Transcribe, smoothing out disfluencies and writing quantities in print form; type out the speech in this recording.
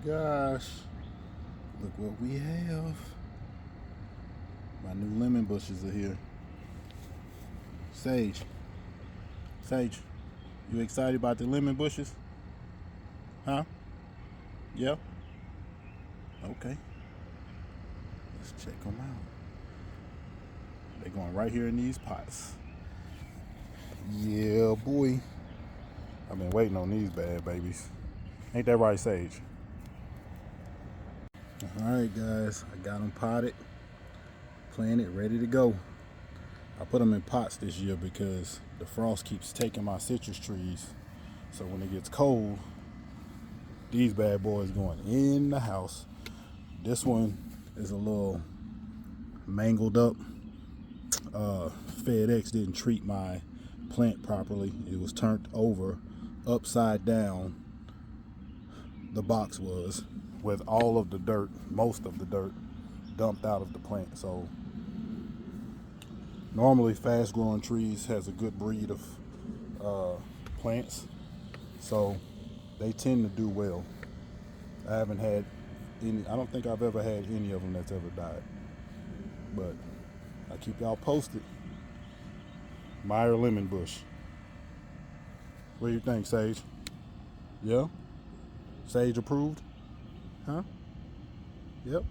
gosh. Look what we have. My new lemon bushes are here. Sage, you excited about the lemon bushes? Huh? Yeah? Okay. Let's check them out. They're going right here in these pots. Yeah, boy. I've been waiting on these bad babies. Ain't that right, Sage? Alright, guys. I got them potted, planted, ready to go. I put them in pots this year because the frost keeps taking my citrus trees. So when it gets cold, these bad boys going in the house. This one is a little mangled up. FedEx didn't treat my plant properly. It was turned over upside down. The box was, with all of the dirt, most of the dirt dumped out of the plant. So normally FastGrowingTrees has a good breed of plants, so they tend to do well. I haven't had any, I don't think I've ever had any of them that's ever died, but I keep y'all posted. Myer lemon bush. What do you think, Sage? Yeah? Sage approved? Huh? Yep.